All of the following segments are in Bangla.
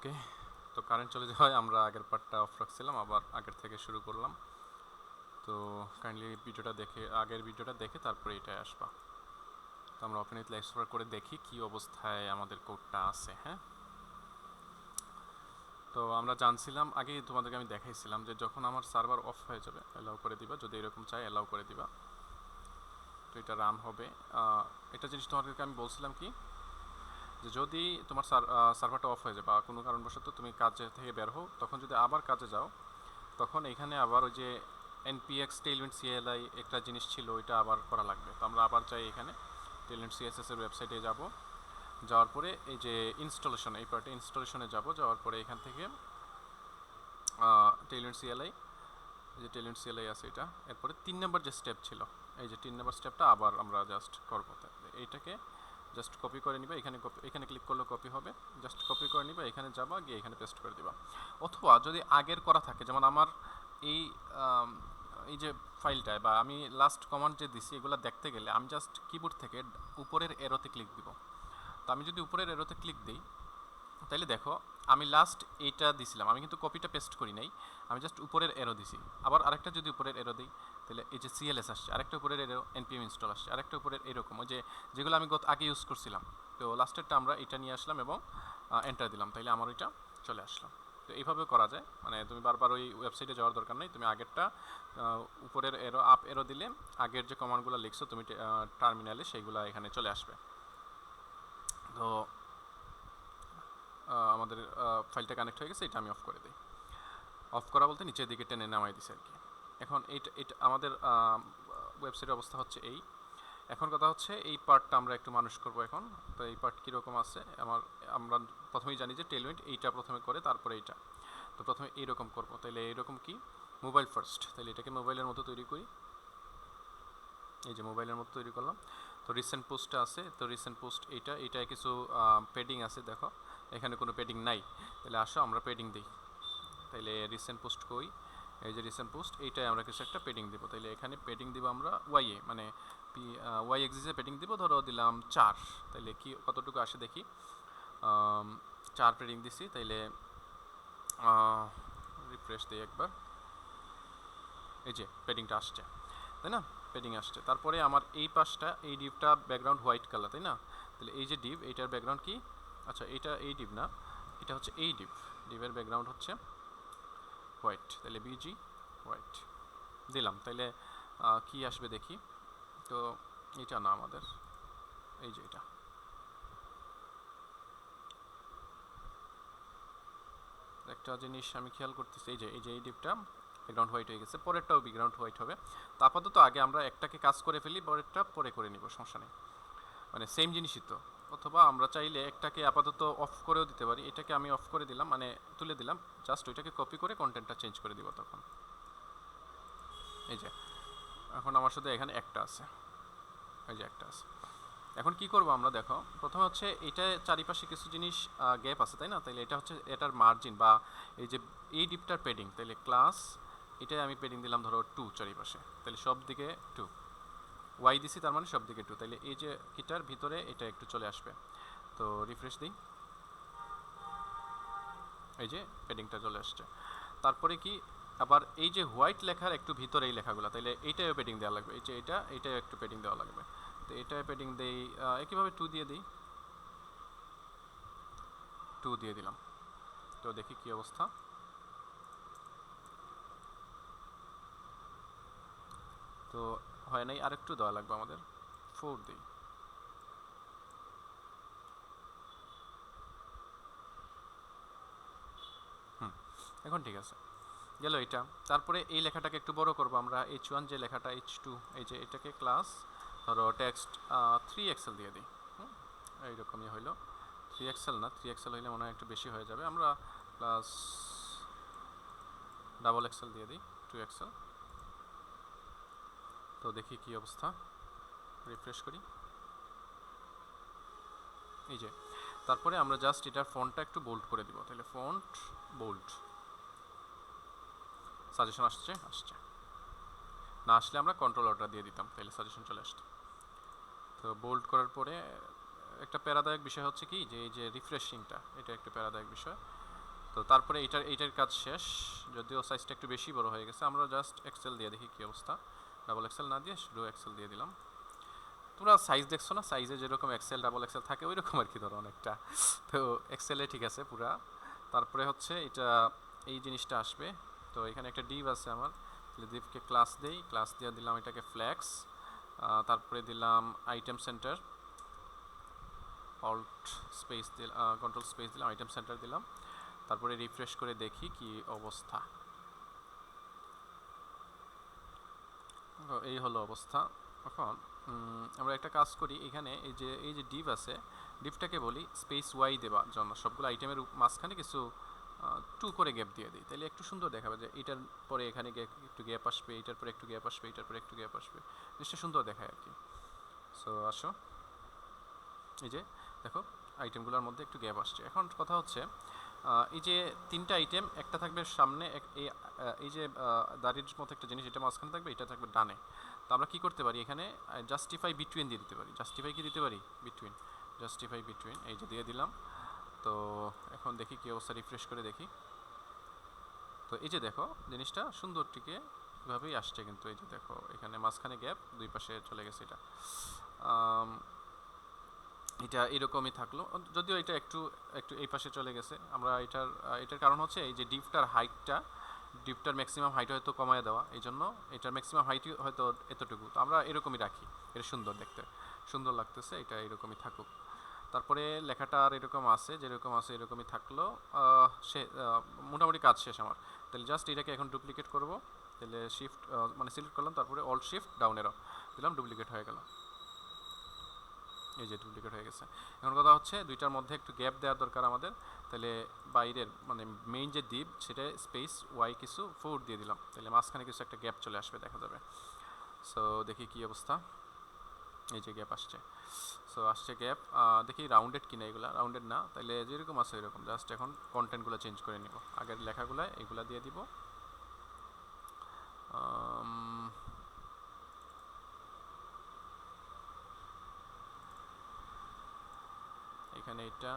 ওকে, তো কারেন্ট চলে যাওয়ায় আমরা আগের পার্টটা অফ রাখছিলাম, আবার আগের থেকে শুরু করলাম। তো কাইন্ডলি আগের ভিডিওটা দেখে তারপরে এটাই আসবা। তো আমরা ওপেন উইথ এক্সপ্লোর করে দেখি কি অবস্থায় আমাদের কোডটা আছে। হ্যাঁ, তো আমরা জানছিলাম আগেই, তোমাদেরকে আমি দেখাইছিলাম যে যখন আমার সার্ভার অফ হয়ে যাবে অ্যালাউ করে দিবা, যদি এরকম চাই অ্যালাউ করে দিবা। তো এটা রান হবে। একটা জিনিস তোমাদেরকে আমি বলছিলাম কি, যে যদি তোমার সার্ভারটা অফ হয়ে যায় বা কোনো কারণবশত তুমি কাজে থেকে বের হও, তখন যদি আবার কাজে যাও, তখন এখানে আবার ওই যে এনপিএক্স টেইলমেন্ট সিএলআই একটা জিনিস ছিল, ওইটা আবার করা লাগবে। তো আমরা আবার চাই এখানে টেইলমেন্ট সিএসএস এর ওয়েবসাইটে যাব। যাওয়ার পরে এই যে ইনস্টলেশন, এই পার্টে ইনস্টলেশনে যাব। যাওয়ার পরে এখান থেকে টেইলমেন্ট সিএলআই, যে টেইলমেন্ট সিএলআই আছে এটা, এরপরে 3 নম্বর যে স্টেপ ছিল, এই যে 3 নম্বর স্টেপটা আবার আমরা জাস্ট করবো। এইটাকে জাস্ট কপি করে নিবা, এখানে ক্লিক করলে কপি হবে। জাস্ট কপি করে নিবা, এখানে যাবা, গিয়ে এখানে পেস্ট করে দিবা। অথবা যদি আগের করা থাকে, যেমন আমার এই এই যে ফাইলটায় বা আমি লাস্ট কমান্ড যে দিছি, এগুলো দেখতে গেলে আমি জাস্ট কিবোর্ড থেকে উপরের এরোতে ক্লিক দিব। তো আমি যদি উপরের এরোতে ক্লিক দিই, তাইলে দেখো আমি লাস্ট এইটা দিছিলাম, আমি কিন্তু কপিটা পেস্ট করি নাই, আমি জাস্ট উপরের এরো দিছি। আবার আরেকটা যদি উপরের এরো দিই, তাহলে এই যে সিএলএস আসছে, আরেকটা উপরের এরো এনপিএম ইনস্টল আসছে, আরেকটা উপরের এরকম, ওই যে যেগুলো আমি আগে ইউজ করছিলাম। তো লাস্টেরটা আমরা এটা নিয়ে আসলাম এবং এন্টার দিলাম, তাইলে আমার ওইটা চলে আসলাম। তো এইভাবে করা যায়, মানে তুমি বারবার ওই ওয়েবসাইটে যাওয়ার দরকার নেই। তুমি আগেরটা উপরের এরো আপ এরো দিলে আগের যে কমান্ডগুলো লিখছো তুমি টার্মিনালে, সেইগুলো এখানে চলে আসবে। তো আমাদের ফাইলটা কানেক্ট হয়ে গেছে, এটা আমি অফ করে দিই। অফ করা বলতে নিচের দিকে টেনে নামাই দিছে আর কি। এখন এটা আমাদের ওয়েবসাইটের অবস্থা হচ্ছে এই। এখন কথা হচ্ছে এই পার্টটা আমরা একটু মানুষ করব এখন। তো এই পার্ট কীরকম আছে, আমরা প্রথমেই জানি যে টেলউইন্ড এইটা প্রথমে করে, তারপরে এইটা। তো প্রথমে এইরকম করব, তাহলে এইরকম কি মোবাইল ফার্স্ট, তাহলে এটাকে মোবাইলের মতো তৈরি করি। এই যে মোবাইলের মতো তৈরি করলাম। তো রিসেন্ট পোস্টটা আছে, তো রিসেন্ট পোস্ট এইটায় কিছু পেডিং আছে, দেখো এখানে কোনো পেডিং নাই। তাহলে আসো আমরা পেডিং দিই। তাইলে রিসেন্ট পোস্ট কই, এই যে রিসেন্ট পোস্ট, এইটাই আমরা কিছু একটা পেডিং দিব। তাইলে এখানে পেডিং দিব আমরা ওয়াইয়ে, মানে ওয়াই এক্সিসে পেডিং দিব, ধরো দিলাম 4। তাইলে কি কতটুকু আসে দেখি, 4 পেডিং দিছি। তাইলে রিফ্রেশ দিই একবার, এই যে পেডিংটা আসছে, তাই না? পেডিং আসছে। তারপরে আমার এই পাশটা, এই ডিপটা ব্যাকগ্রাউন্ড হোয়াইট কালার, তাই না? তাহলে এই যে ডিপ, এইটার ব্যাকগ্রাউন্ড কি, আচ্ছা এটা এই ডিপ না, এটা হচ্ছে এই ডিপের ব্যাকগ্রাউন্ড হচ্ছে হোয়াইট। তাহলে বিজি হোয়াইট দিলাম। তাইলে কি আসবে দেখি। তো এটা না আমাদের, এই যে এটা, একটা জিনিস আমি খেয়াল করতেছি, এই যে এই ডিপটা ব্যাকগ্রাউন্ড হোয়াইট হয়ে গেছে, পরেরটাও ব্যাকগ্রাউন্ড হোয়াইট হবে। তো আপাতত আগে আমরা একটাকে কাজ করে ফেলি, পরেরটা পরে করে নিব, সমস্যা নেই, মানে সেম জিনিসই তো। অথবা আমরা চাইলে একটাকে আপাতত অফ করেও দিতে পারি। এটাকে আমি অফ করে দিলাম, মানে তুলে দিলাম, জাস্ট ওইটাকে কপি করে কন্টেন্টটা চেঞ্জ করে দিব তখন। এই যে এখন আমার সাথে এখানে একটা আছে, এই যে একটা আছে। এখন কি করব আমরা, দেখো প্রথমে হচ্ছে এটা চারিপাশে কিছু জিনিস গ্যাপ আছে, তাই না? তাইলে এটা হচ্ছে এটার মার্জিন, বা এই যে এই ডিপটার পেডিং, তাইলে ক্লাস এটাই আমি পেডিং দিলাম ধরো 2 চারিপাশে, তাহলে সব দিকে 2, ওয়াই দিছি তার মানে সব দিকে 2। তাইলে এই যে কিটার ভিতরে এটা একটু চলে আসবে। তো রিফ্রেশ দিই, এই যে পেডিংটা চলে আসছে। তারপরে কি, আবার এই যে হোয়াইট লেখার একটু ভিতরে এই লেখাগুলো, তাহলে এইটাও পেডিং দেওয়া লাগবে। এই যে এইটাও একটু পেডিং দেওয়া লাগবে। তো এটা পেডিং দেই, একইভাবে 2 দিয়ে দিই, 2 দিয়ে দিলাম। তো দেখি কি অবস্থা। তো হয় নাই, আরেকটু দেওয়া লাগবে আমাদের, 4 দিই। হুম, এখন ঠিক আছে, গেল এটা। তারপরে এই লেখাটাকে একটু বড় করবো আমরা, H1 যে লেখাটা, H2, এই যে এটাকে ক্লাস ধরো টেক্সট 3 এক্সেল দিয়ে দিই। এইরকমই হইলো, 3 এক্সেল না, 3 এক্সেল হইলে মনে হয় একটু বেশি হয়ে যাবে, আমরা প্লাস ডাবল এক্সেল দিয়ে দিই, 2 এক্সেল। তো দেখি কি অবস্থা, রিফ্রেশ করি, এই যে। তারপরে আমরা জাস্ট এটার ফন্টটা একটু বোল্ড করে দিব, তাহলে ফন্ট বোল্ড, সাজেশন আসছে, না আসলে আমরা কন্ট্রোল অর্ডার দিয়ে দিতাম, তাহলে সাজেশন চলে আসতো। তো বোল্ড করার পরে একটা প্যারাদায়ক বিষয় হচ্ছে কি, যে এই যে রিফ্রেশিংটা, এটা একটু প্যারাদায়ক বিষয়। তো তারপরে এইটার কাজ শেষ, যদিও সাইজটা একটু বেশি বড় হয়ে গেছে। আমরা জাস্ট এক্সেল দিয়ে দেখি কী অবস্থা। ডাবল এক্সেল না দিয়ে শুধু এক্সেল দিয়ে দিলাম। তোমরা সাইজ দেখছো না, সাইজে যেরকম এক্সেল ডাবল এক্সেল থাকে ওই রকম আর কি ধরো অনেকটা। তো এক্সেলে ঠিক আছে পুরা। তারপরে হচ্ছে এটা এই জিনিসটা আসবে। তো এখানে একটা ডিভ আছে আমার, ডিভকে ক্লাস দেই, ক্লাস দিয়ে দিলাম এটাকে ফ্ল্যাক্স, তারপরে দিলাম আইটেম সেন্টার, অল্ট স্পেস দিলাম, কন্ট্রোল স্পেস দিলাম, আইটেম সেন্টার দিলাম। তারপরে রিফ্রেশ করে দেখি কি অবস্থা। এই হলো অবস্থা। এখন আমরা একটা কাজ করি, এখানে এই যে ডিভ আছে, ডিভটাকে বলি স্পেস ওয়াই দেওয়ার জন্য সবগুলো আইটেমের মাঝখানে কিছু 2 করে গ্যাপ দিয়ে দিই, তাহলে একটু সুন্দর দেখাবে যে এটার পরে এখানে একটু গ্যাপ আসবে, এটার পরে একটু গ্যাপ আসবে, এটার পরে একটু গ্যাপ আসবে, জিনিসটা সুন্দর দেখায় আর কি। সো আসো, এই যে দেখো আইটেমগুলোর মধ্যে একটু গ্যাপ আসছে। এখন কথা হচ্ছে এই যে 3টা আইটেম, একটা থাকবে সামনে, এই যে দাড়ির মতো একটা জিনিস, এটা মাঝখানে থাকবে, এটা থাকবে ডানে। তো আমরা কি করতে পারি, এখানে জাস্টিফাই বিটুইন দিয়ে দিতে পারি। জাস্টিফাই কি দিতে পারি, বিটুইন, জাস্টিফাই বিটুইন, এই যে দিয়ে দিলাম। তো এখন দেখি কি অবস্থা, রিফ্রেশ করে দেখি। তো এই যে দেখো জিনিসটা সুন্দর টিকে এভাবেই আসছে, কিন্তু এই যে দেখো এখানে মাঝখানে গ্যাপ, দুই পাশে চলে গেছে। এটা এরকমই থাকলো, যদিও এটা একটু একটু এই পাশে চলে গেছে। আমরা এটার কারণ হচ্ছে এই যে ডিপটার ম্যাক্সিমাম হাইট হয়তো কমায় দেওয়া, এই জন্য এটার ম্যাক্সিমাম হাইট হয়তো এতটুকু। তো আমরা এরকমই রাখি, এটা সুন্দর দেখতে, সুন্দর লাগতেছে, এটা এরকমই থাকুক। তারপরে লেখাটা আর এরকম আছে, যেরকম আছে এরকমই থাকলো। সে মোটামুটি কাজ শেষ আমার। তাহলে জাস্ট এটাকে এখন ডুপ্লিকেট করব। তাহলে শিফট মানে সিলেক্ট করলাম, তারপরে অল্ট শিফট ডাউন এরো দিলাম, ডুপ্লিকেট হয়ে গেল। এই যে ডুপ্লিকেট হয়ে গেছে। এখন কথা হচ্ছে দুইটার মধ্যে একটু গ্যাপ দেওয়ার দরকার আমাদের। তাহলে বাইরের মানে মেইন যে দ্বীপ সেটা স্পেস ওয়াই কিছু 4 দিয়ে দিলাম, তাহলে মাঝখানে কিছু একটা গ্যাপ চলে আসবে, দেখা যাবে। সো দেখি কি অবস্থা, এই যে গ্যাপ আসছে। সো আসছে গ্যাপ, দেখি রাউন্ডেড কিনা, এগুলা রাউন্ডেড না, তাহলে যেরকম আছে এরকম। জাস্ট এখন কন্টেন্টগুলো চেঞ্জ করে নিব, আগের লেখাগুলো এইগুলা দিয়ে দিব। এখানে এটা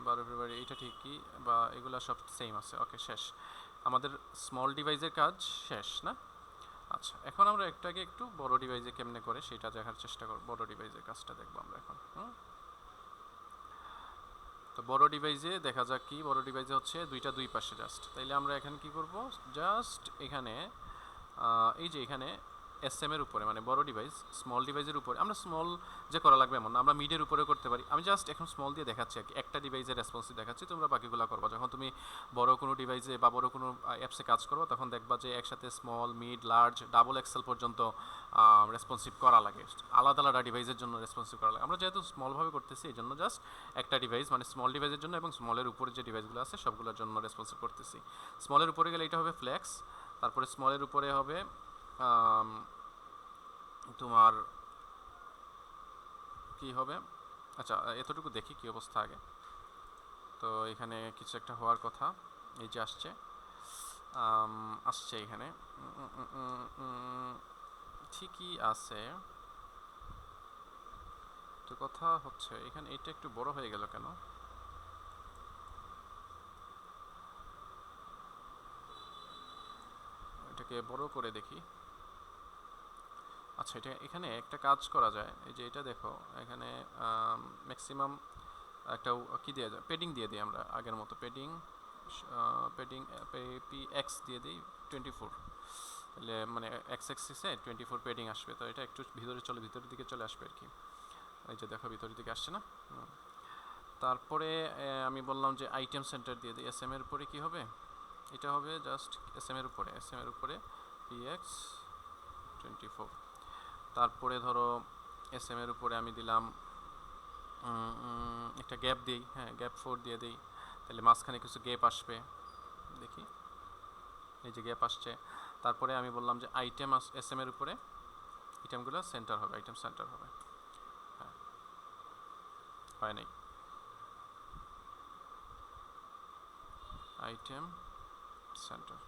12 ফেব্রুয়ারি, এইটা ঠিকই, বা এগুলো সব সেম আছে। ওকে, শেষ আমাদের স্মল ডিভাইসের কাজ শেষ না? আচ্ছা, এখন আমরা একটু বড় ডিভাইসে কেমনে করে সেটা দেখার চেষ্টা করব। বড় ডিভাইসের কাজটা দেখবো আমরা এখন। তো বড় ডিভাইসে দেখা যাক কি, বড় ডিভাইসে হচ্ছে দুইটা দুই পাশে জাস্ট। তাইলে আমরা এখানে কি করব, জাস্ট এখানে এই যে এখানে এসএম এর উপরে, মানে বড় ডিভাইস স্মল ডিভাইসের উপরে, আমরা স্মল যে করা লাগবে এমন না, আমরা মিডের উপরে করতে পারি। আমি জাস্ট এখন স্মল দিয়ে দেখাচ্ছি আর কি, একটা ডিভাইসের রেসপন্সিভ দেখাচ্ছি, তোমরা বাকিগুলো করবা। যখন তুমি বড় কোনো ডিভাইসে বা বড় কোনো অ্যাপসে কাজ করবো, তখন দেখবা যে একসাথে small, mid, large, double XL পর্যন্ত রেসপন্সিভ করা লাগে, আলাদা আলাদা ডিভাইসের জন্য রেসপন্সিভ করা লাগে। আমরা যেহেতু স্মলভাবে করতেছি, এই জন্য জাস্ট একটা ডিভাইস মানে স্মল ডিভাইসের জন্য এবং স্মলের উপরে যে ডিভাইসগুলো আছে সবগুলোর জন্য রেসপন্সিভ করতেছি। স্মলের উপরে গেলে এটা হবে ফ্লেক্স, তারপরে স্মলের উপরে হবে তোমার কি হবে, আচ্ছা এতটুকু দেখি কি অবস্থা আগে। তো এখানে কিছু একটা হওয়ার কথা, এই যে আসছে, আসছে এখানে ঠিকই আছে। তো কথা হচ্ছে এখানে এটা একটু বড় হয়ে গেল কেন, এটাকে বড় করে দেখি। আচ্ছা, এটা এখানে একটা কাজ করা যায়, এই যে এটা দেখো এখানে ম্যাক্সিমাম একটা কি দেওয়া যায়, পেডিং দিয়ে দিই আমরা আগের মতো, পেডিং পেডিং পি এক্স দিয়ে দিই 24, তাহলে মানে এক্স এক্সিসে 24 পেডিং আসবে। তো এটা একটু ভিতরের দিকে চলে আসবে আর কি। এই যে দেখো ভিতরের দিকে আসছে না। তারপরে আমি বললাম যে আইটেম সেন্টার দিয়ে দিই, এস এম এর উপরে কি হবে, এটা হবে জাস্ট এস এম এর উপরে পি এক্স 24। তারপরে ধরো এস এম এর উপরে আমি দিলাম একটা গ্যাপ দিই, হ্যাঁ গ্যাপ 4 দিয়ে দিই, তাহলে মাঝখানে কিছু গ্যাপ আসবে, দেখি এই যে গ্যাপ আসছে। তারপরে আমি বললাম যে আইটেম এস এম এর উপরে আইটেমগুলো সেন্টার হবে, আইটেম সেন্টার হবে। হ্যাঁ, হয় নাই, আইটেম সেন্টার।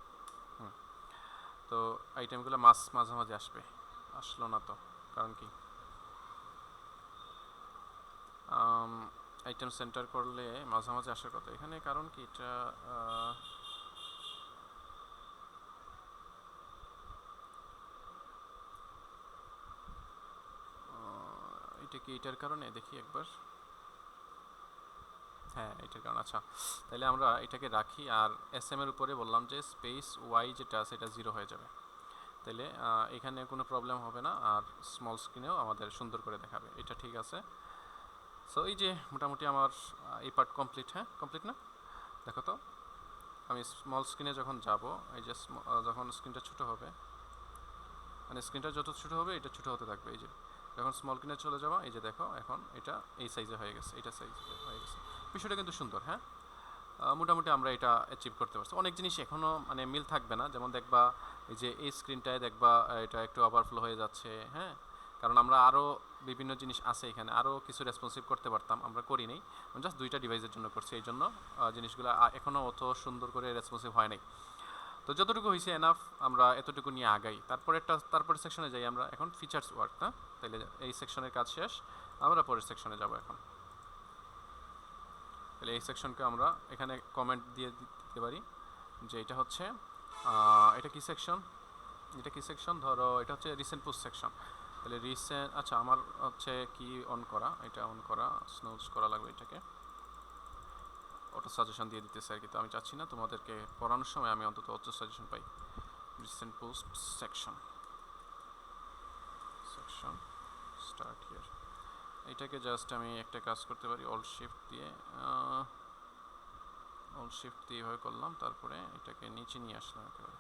তো আইটেমগুলো মাঝামাঝি আসবে, আসলো না তো, কারণ কি আইটেম সেন্টার করলে মাঝামাঝি আসার কথা এখানে, কারণ কি এটা এটা কি এটার কারণে দেখি একবার। হ্যাঁ এটার কারণ। আচ্ছা তাহলে আমরা এটাকে রাখি, আর এস এম এর উপরে বললাম যে স্পেস ওয়াই যেটা আছে এটা 0 হয়ে যাবে, তাহলে এখানে কোনো প্রবলেম হবে না, আর স্মল স্ক্রিনেও আমাদের সুন্দর করে দেখাবে। এটা ঠিক আছে। সো এই যে মোটামুটি আমার এই পার্ট কমপ্লিট। হ্যাঁ কমপ্লিট না? দেখো তো আমি স্মল স্ক্রিনে যখন যাব, এই যে যখন স্ক্রিনটা ছোটো হবে, মানে স্ক্রিনটা যত ছোটো হবে এটা ছোটো হতে থাকবে। এই যে যখন স্মল স্ক্রিনে চলে যাওয়া, এই যে দেখো এখন এটা এই সাইজে হয়ে গেছে, এটা সাইজে হয়ে গেছে। বিষয়টা কিন্তু সুন্দর। হ্যাঁ মোটামুটি আমরা এটা অ্যাচিভ করতে পারছি। অনেক জিনিস এখনও মানে মিল থাকবে না, যেমন দেখবা এই যে এই স্ক্রিনটায় দেখবা এটা একটু ওভারফ্লো হয়ে যাচ্ছে। হ্যাঁ কারণ আমরা আরও বিভিন্ন জিনিস আছে এখানে, আরও কিছু রেসপন্সিভ করতে পারতাম, আমরা করি নাই, জাস্ট দুইটা ডিভাইসের জন্য করছি, এই জন্য জিনিসগুলো এখনও অত সুন্দর করে রেসপন্সিভ হয় নাই। তো যতটুকু হয়েছে এনাফ, আমরা এতটুকু নিয়ে আগাই। তারপরে সেকশনে যাই আমরা এখন, ফিচার্স ওয়ার্ক না। তাহলে এই সেকশনের কাজ শেষ, আমরা পরের সেকশনে যাব এখন। তাহলে এই সেকশনকে আমরা এখানে কমেন্ট দিয়ে দিতে পারি যে এটা হচ্ছে এটা কি সেকশন, এটা কি সেকশন, ধরো এটা হচ্ছে রিসেন্ট পোস্ট সেকশন। তাহলে রিসেন্ট, আচ্ছা আমার হচ্ছে কি অন করা, এটা অন করা, স্নোজ করা লাগবে এটাকে, অটো সাজেশন দিয়ে দিতেছে আর কি। তো আমি চাচ্ছি না তোমাদেরকে পড়ানোর সময় আমি অন্তত auto suggestion pi. Recent post section, section start here. এটাকে জাস্ট আমি একটা কাজ করতে পারি, অল শিফট দিয়ে এভাবে করলাম, তারপরে এটাকে নিচে নিয়ে আসলাম একেবারে।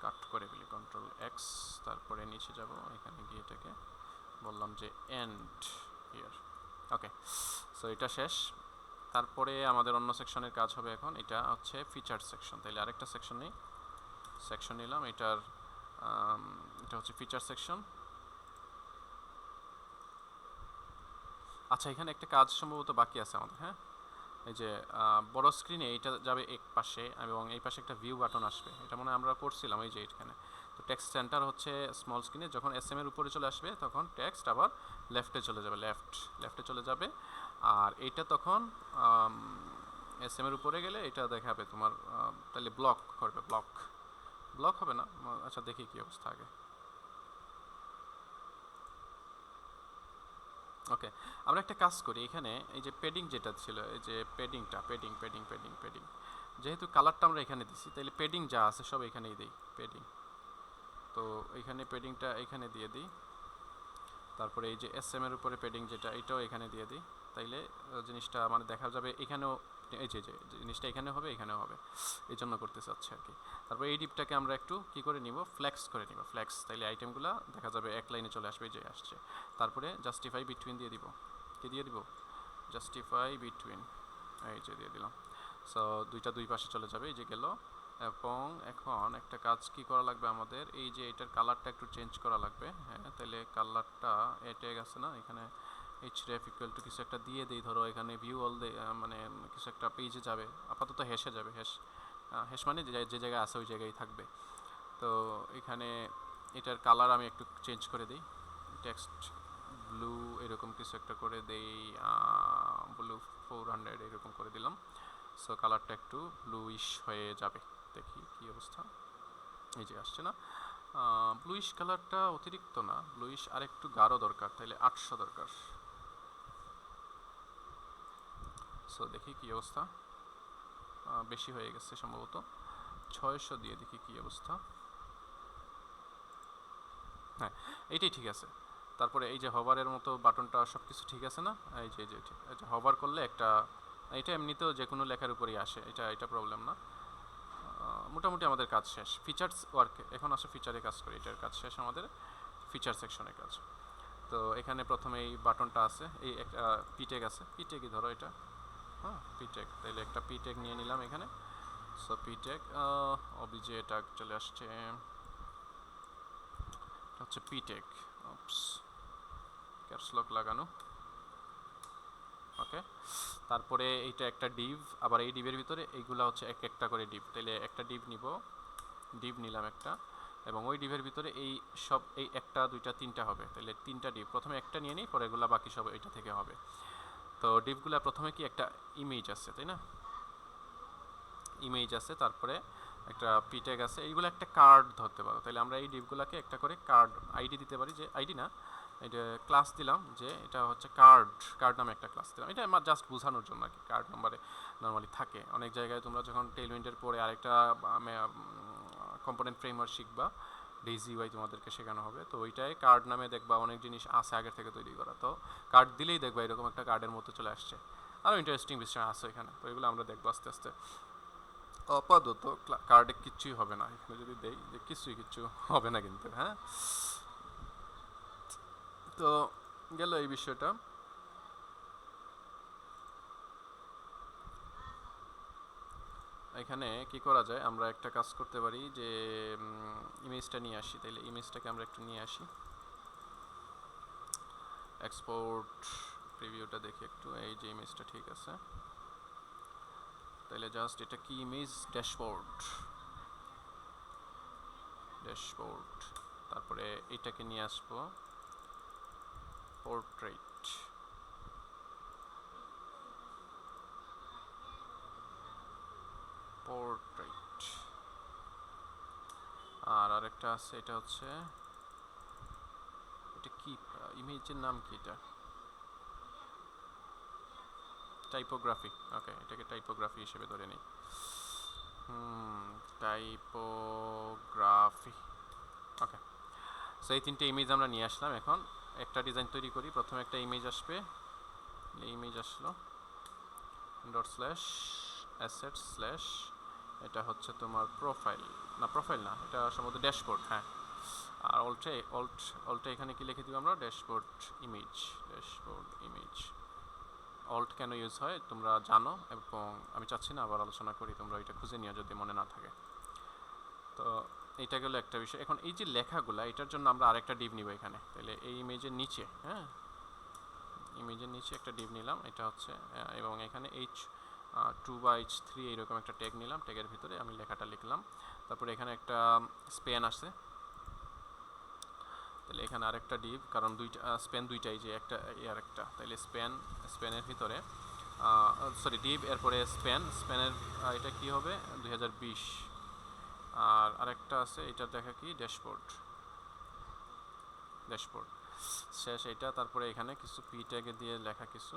কাট করে ফেলি, কন্ট্রোল এক্স, তারপরে নিচে যাব, এখানে গিয়ে এটাকে বললাম যে এন্ড হিয়ার। ওকে সো এটা শেষ। তারপরে আমাদের অন্য সেকশনের কাজ হবে এখন, এটা হচ্ছে ফিচার সেকশন। তাহলে আরেকটা সেকশন নেই, সেকশন নিলাম, এটা হচ্ছে ফিচার সেকশন। আচ্ছা এখানে একটা কাজ সম্ভবত বাকি আছে আমাদের। হ্যাঁ এই যে বড় স্ক্রিনে এইটা যাবে এক পাশে, এবং এই পাশে একটা ভিউ বাটন আসবে, এটা মনে হয় আমরা করছিলাম এই যে এখানে। তো টেক্সট সেন্টার হচ্ছে স্মল স্ক্রিনে, যখন এস এম এর উপরে চলে আসবে তখন টেক্সট আবার লেফটে চলে যাবে, লেফটে চলে যাবে। আর এইটা তখন এস এম এর উপরে গেলে এটা দেখাবে তোমার, তাহলে ব্লক করবে, ব্লক হবে না। আচ্ছা দেখি কি অবস্থা আগে। ওকে আমরা একটা কাজ করি এখানে, এই যে পেডিং যেটা ছিল, এই যে পেডিংটা, পেডিং, যেহেতু কালারটা আমরা এখানে দিছি, তাহলে পেডিং যা আছে সব এখানেই দিই, পেডিং। তো এখানে পেডিংটা এখানে দিয়ে দিই, তারপরে এই যে এস এম এর উপরে পেডিং যেটা, এটাও এখানে দিয়ে দিই। তাইলে জিনিসটা মানে দেখা যাবে এখানেও, এই যে জিনিসটা এখানে হবে, এখানেও হবে, এই জন্য করতে চাচ্ছি আর কি। তারপর এই ডিপটাকে আমরা একটু কি করে নিব, ফ্লেক্স করে নিব, ফ্লেক্স। তাইলে আইটেমগুলো দেখা যাবে এক লাইনে চলে আসবে, এই যে আসছে। তারপরে জাস্টিফাই বিটুইন দিয়ে দিব, কি দিয়ে দিব, জাস্টিফাই বিটুইন, এই যে দিয়ে দিলাম। সো দুইটা দুই পাশে চলে যাবে, এই যে গেল। এবং এখন একটা কাজ কি করা লাগবে আমাদের, এই যে এটার কালারটা একটু চেঞ্জ করা লাগবে। হ্যাঁ তাহলে কালারটা এটাই আছে না, এখানে href ইকুয়াল টু কিছু একটা দিয়ে দিই, ধরো এখানে ভিউ অল মানে কিছু একটা পেজে যাবে, আপাতত হ্যাশে যাবে, হ্যাশ মানে যে জায়গায় আছে ওই জায়গায় থাকবে। তো এখানে এটার কালার আমি একটু চেঞ্জ করে দিই, টেক্সট ব্লু এরকম কিছু একটা করে দেই, ব্লু 400 এরকম করে দিলাম। সো কালারটা একটু ব্লুইশ হয়ে যাবে, দেখি কি অবস্থা। এই যে আসছে না, ব্লুইশ কালারটা অতিরিক্ত না, ব্লুইশ আর একটু গাঢ় দরকার, তাইলে 800 দরকার। সো দেখি কি অবস্থা, বেশি হয়ে গেছে সম্ভবত, 600 দিয়ে দেখি কি অবস্থা। হ্যাঁ এইটাই ঠিক আছে। তারপরে এই যে হভারের মতো বাটনটা সব কিছু ঠিক আছে না, এই যে এটা হভার করলে একটা, এটা এমনিতেও যে কোনো লেখার উপরেই আসে, এটা প্রবলেম না। মোটামুটি আমাদের কাজ শেষ ফিচার্স ওয়ার্কে। এখন আসে ফিচারে কাজ করি, এটার কাজ শেষ আমাদের, ফিচার সেকশনের কাজ। তো এখানে প্রথমে এই বাটনটা আছে, এই একটা পিটেক আছে, পিটেকই ধরো এটা, হ্যাঁ পিটেক। তাইলে একটা পিটেক নিয়ে নিলাম এখানে। সো পিটেক অবিজে এটা চলে আসছে, হচ্ছে পিটেক, ক্যাপসলক লাগানো। ওকে তারপরে এইটা একটা ডিভ, আবার এই ডিভের ভিতরে এইগুলা হচ্ছে এক একটা করে ডিভ। তাইলে একটা ডিভ নিব, ডিভ নিলাম একটা, এবং ওই ডিভের ভিতরে এই একটা দুইটা তিনটা হবে, তাহলে তিনটা ডিভ প্রথমে একটা নিয়ে নিই, পরে এগুলা বাকি সব এটা থেকে হবে। তো ডিভগুলা প্রথমে কি একটা ইমেজ আছে তাই না, ইমেজ আছে, তারপরে একটা পিট্যাগ আছে, এইগুলো একটা কার্ড ধরতে পারো। তাহলে আমরা এই ডিভগুলোকে একটা করে কার্ড আইডি দিতে পারি, যে আইডি না, এটা ক্লাস দিলাম যে এটা হচ্ছে কার্ড নামে একটা ক্লাস দিলাম। এটা আমার জাস্ট বোঝানোর জন্য আর কি, কার্ড নাম্বারে নর্মালি থাকে অনেক জায়গায়। তোমরা যখন টেইলউইন্ডের পরে আরেকটা কম্পোনেন্ট ফ্রেমওয়ার্ক শিখবা, ডেইজি ওয়াই তোমাদেরকে শেখানো হবে, তো ওইটাই কার্ড নামে দেখবা অনেক জিনিস আছে আগের থেকে তৈরি করা। তো কার্ড দিলেই দেখবা এরকম একটা কার্ডের মতো চলে আসছে। আরও ইন্টারেস্টিং বিষয় আছে এখানে, তো এগুলো আমরা দেখবো আস্তে আস্তে। আপাতত কার্ডে কিচ্ছুই হবে না, এখানে যদি দেই যে কিচ্ছু হবে না কিন্তু, হ্যাঁ। তো গেল এই বিষয়টা। এখানে কি করা যায়, আমরা একটা কাজ করতে পারি যে ইমেজটা নিয়ে আসি। তাইলে ইমেজটাকে আমরা একটু নিয়ে আসি, এক্সপোর্ট প্রিভিউটা দেখি একটু, এই যে ইমেজটা ঠিক আছে। তাইলে জাস্ট এটা কি ইমেজ, ড্যাশবোর্ড, তারপরে এটাকে নিয়ে আসবো পোর্ট্রেট, আর আরেকটা আছে, এটা হচ্ছে, এটা কি ইমেজের নাম কি, এটা টাইপোগ্রাফি। ওকে, এটাকে টাইপোগ্রাফি হিসেবে ধরে নিই। টাইপোগ্রাফি, ওকে। সো এই তিনটে ইমেজ আমরা নিয়ে আসলাম। এখন একটা ডিজাইন তৈরি করি। প্রথমে একটা ইমেজ আসবে, ইমেজ আসলো, ডট স্ল্যাশ অ্যাসেট স্ল্যাশ, এটা হচ্ছে তোমার প্রোফাইল না, এটা সম্ভবত ড্যাশবোর্ড, হ্যাঁ। আর অল্টে এখানে কি লিখে দিব আমরা, ড্যাশবোর্ড ইমেজ। অল্ট কেন ইউজ হয় তোমরা জানো, এবং আমি চাচ্ছি না আবার আলোচনা করি, তোমরা এটা খুঁজে নিও যদি মনে না থাকে। তো এটা গেল একটা বিষয়। এখন এই যে লেখাগুলা, এটার জন্য আমরা আরেকটা ডিভ নিব এখানে। তাহলে এই ইমেজের নিচে, হ্যাঁ, ইমেজের নিচে একটা ডিভ নিলাম, এটা হচ্ছে, এবং এখানে H2 বা H3 এইরকম একটা ট্যাগ নিলাম, ট্যাগের ভিতরে আমি লেখাটা লিখলাম। তারপরে এখানে একটা স্প্যান আছে, তাহলে এখানে আরেকটা ডিভ, কারণ স্প্যান দুইটাই, যে একটা আর একটা, তাহলে স্প্যানের ভিতরে ডিভ, এরপরে স্প্যানের এটা কি হবে 2020। আর আরেকটা আছে, এটা দেখা কি ড্যাশবোর্ড শেষ এটা। তারপরে এখানে কিছু পি ট্যাগে দিয়ে লেখা কিছু,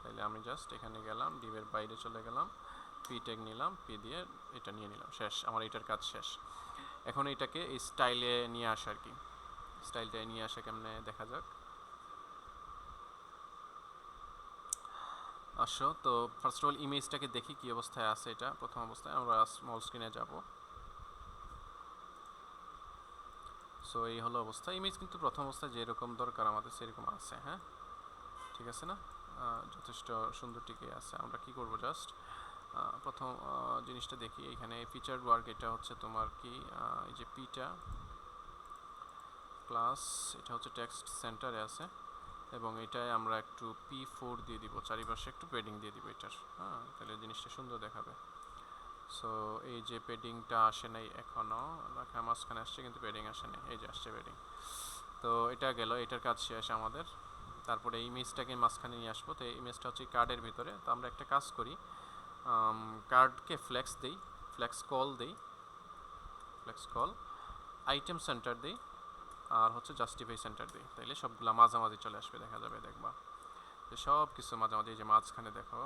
তাহলে আমি জাস্ট এখানে গেলাম, ডিভের বাইরে চলে গেলাম, পি ট্যাগ নিলাম, পি দিয়ে এটা নিয়ে নিলাম, শেষ, আমার এটার কাজ শেষ। এখন এটাকে এই স্টাইলে নিয়ে আসা আর কি, স্টাইলটা নিয়ে আসা কেমনে দেখা যাক। আসো, তো ফার্স্ট অফ অল ইমেজটাকে দেখি কি অবস্থায় আছে। এটা প্রথম অবস্থায়, আমরা স্মল স্ক্রিনে যাব। সো এই হলো অবস্থা, ইমেজ কিন্তু প্রথম অবস্থায় যেরকম দরকার আমাদের সেরকম আছে, হ্যাঁ, ঠিক আছে না, যথেষ্ট সুন্দর টিকে আছে। আমরা কি করব, জাস্ট প্রথম জিনিসটা দেখি এখানে ফিচার ওয়ার্ক, এটা হচ্ছে তোমার কি, এই যে পিটা ক্লাস, এটা হচ্ছে টেক্সট সেন্টারে আছে, এবং এটায় আমরা একটু P4 দিয়ে দিব, চারিপাশে একটু পেডিং দিয়ে দিব এটার, হ্যাঁ, তাহলে জিনিসটা সুন্দর দেখাবে। সো এই যে পেডিংটা আসে নাই এখনো, লেখা মাঝখানে আসছে কিন্তু পেডিং আসে নাই, এই যে আসছে পেডিং। তো এটা গেল, এটার কাজ শেষ আমাদের। তারপরে ইমেজটাকে মাঝখানে নিয়ে আসবো। তো এই ইমেজটা হচ্ছে কার্ডের ভিতরে। তো আমরা একটা কাজ করি, কার্ডকে ফ্লেক্স কল আইটেম সেন্টার দিই, আর হচ্ছে জাস্টিফাই সেন্টার দিই, তাইলে সবগুলো মাঝামাঝি চলে আসবে, দেখা যাবে, দেখবা যে সব কিছু মাঝামাঝি। এই যে মাঝখানে দেখো